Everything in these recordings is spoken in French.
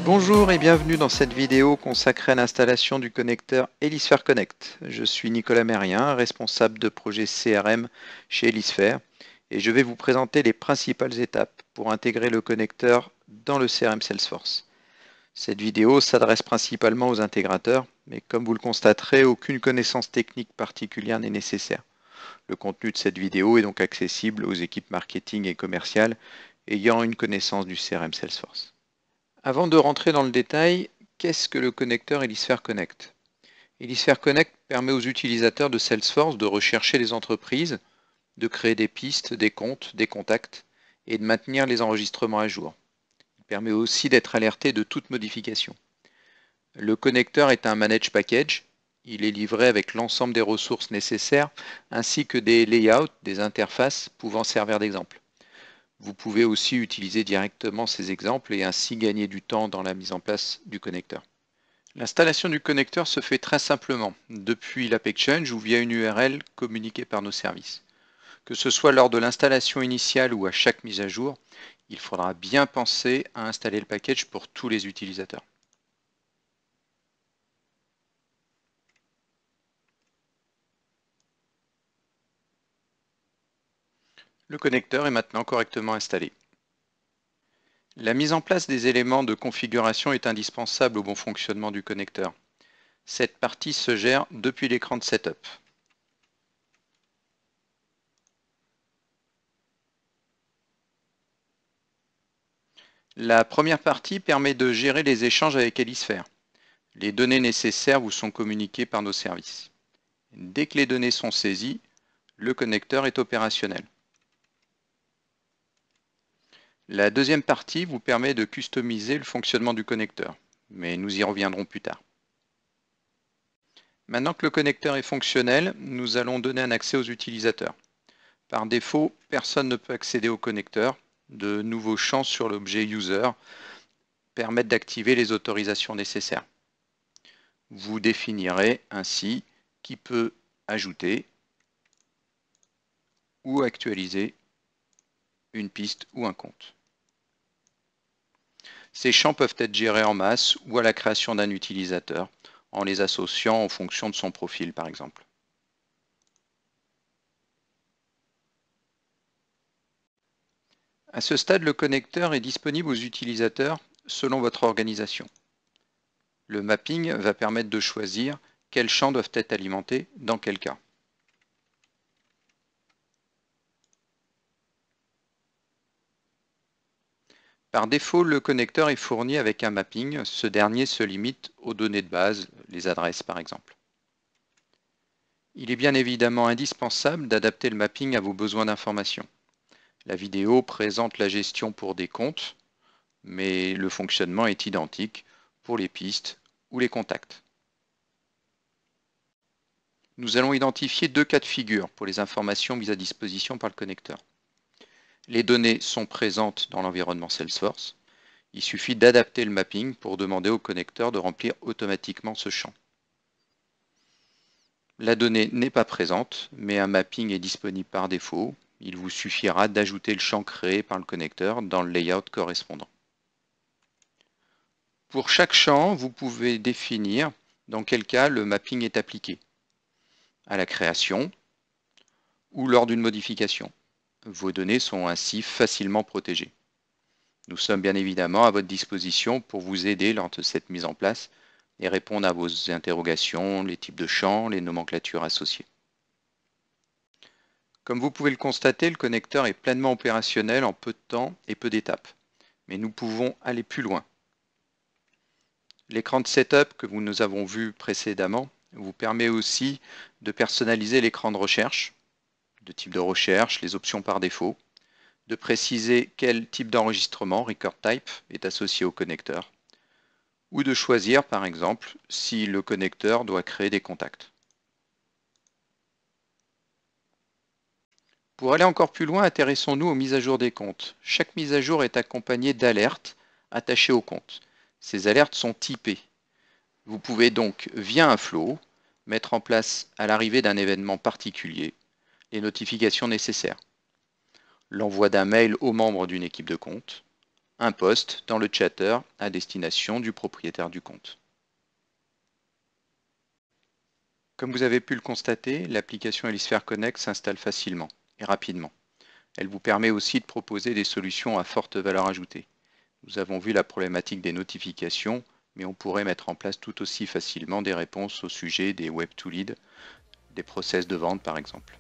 Bonjour et bienvenue dans cette vidéo consacrée à l'installation du connecteur Helisphere Connect. Je suis Nicolas Mérien, responsable de projet CRM chez Helisphere et je vais vous présenter les principales étapes pour intégrer le connecteur dans le CRM Salesforce. Cette vidéo s'adresse principalement aux intégrateurs, mais comme vous le constaterez, aucune connaissance technique particulière n'est nécessaire. Le contenu de cette vidéo est donc accessible aux équipes marketing et commerciales ayant une connaissance du CRM Salesforce. Avant de rentrer dans le détail, qu'est-ce que le connecteur Helisphere Connect? Helisphere Connect permet aux utilisateurs de Salesforce de rechercher les entreprises, de créer des pistes, des comptes, des contacts et de maintenir les enregistrements à jour. Il permet aussi d'être alerté de toute modification. Le connecteur est un Manage Package. Il est livré avec l'ensemble des ressources nécessaires ainsi que des layouts, des interfaces pouvant servir d'exemple. Vous pouvez aussi utiliser directement ces exemples et ainsi gagner du temps dans la mise en place du connecteur. L'installation du connecteur se fait très simplement, depuis l'App Exchange ou via une URL communiquée par nos services. Que ce soit lors de l'installation initiale ou à chaque mise à jour, il faudra bien penser à installer le package pour tous les utilisateurs. Le connecteur est maintenant correctement installé. La mise en place des éléments de configuration est indispensable au bon fonctionnement du connecteur. Cette partie se gère depuis l'écran de Setup. La première partie permet de gérer les échanges avec Helisphere. Les données nécessaires vous sont communiquées par nos services. Dès que les données sont saisies, le connecteur est opérationnel. La deuxième partie vous permet de customiser le fonctionnement du connecteur, mais nous y reviendrons plus tard. Maintenant que le connecteur est fonctionnel, nous allons donner un accès aux utilisateurs. Par défaut, personne ne peut accéder au connecteur. De nouveaux champs sur l'objet User permettent d'activer les autorisations nécessaires. Vous définirez ainsi qui peut ajouter ou actualiser une piste ou un compte. Ces champs peuvent être gérés en masse ou à la création d'un utilisateur, en les associant en fonction de son profil par exemple. À ce stade, le connecteur est disponible aux utilisateurs selon votre organisation. Le mapping va permettre de choisir quels champs doivent être alimentés dans quel cas. Par défaut, le connecteur est fourni avec un mapping. Ce dernier se limite aux données de base, les adresses par exemple. Il est bien évidemment indispensable d'adapter le mapping à vos besoins d'information. La vidéo présente la gestion pour des comptes, mais le fonctionnement est identique pour les pistes ou les contacts. Nous allons identifier deux cas de figure pour les informations mises à disposition par le connecteur. Les données sont présentes dans l'environnement Salesforce. Il suffit d'adapter le mapping pour demander au connecteur de remplir automatiquement ce champ. La donnée n'est pas présente, mais un mapping est disponible par défaut. Il vous suffira d'ajouter le champ créé par le connecteur dans le layout correspondant. Pour chaque champ, vous pouvez définir dans quel cas le mapping est appliqué, à la création ou lors d'une modification. Vos données sont ainsi facilement protégées. Nous sommes bien évidemment à votre disposition pour vous aider lors de cette mise en place et répondre à vos interrogations, les types de champs, les nomenclatures associées. Comme vous pouvez le constater, le connecteur est pleinement opérationnel en peu de temps et peu d'étapes. Mais nous pouvons aller plus loin. L'écran de setup que nous avons vu précédemment vous permet aussi de personnaliser l'écran de recherche, de type de recherche, les options par défaut, de préciser quel type d'enregistrement, record type, est associé au connecteur, ou de choisir par exemple si le connecteur doit créer des contacts. Pour aller encore plus loin, intéressons-nous aux mises à jour des comptes. Chaque mise à jour est accompagnée d'alertes attachées au compte. Ces alertes sont typées. Vous pouvez donc, via un flow, mettre en place à l'arrivée d'un événement particulier les notifications nécessaires. L'envoi d'un mail aux membres d'une équipe de compte, un post dans le chatter à destination du propriétaire du compte. Comme vous avez pu le constater, l'application Helisphere Connect s'installe facilement et rapidement. Elle vous permet aussi de proposer des solutions à forte valeur ajoutée. Nous avons vu la problématique des notifications, mais on pourrait mettre en place tout aussi facilement des réponses au sujet des Web2Lead, des process de vente par exemple.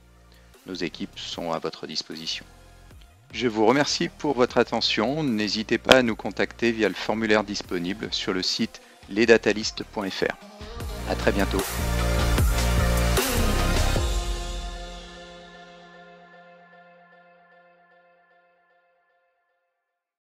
Nos équipes sont à votre disposition. Je vous remercie pour votre attention. N'hésitez pas à nous contacter via le formulaire disponible sur le site lesdatalystes.fr. À très bientôt.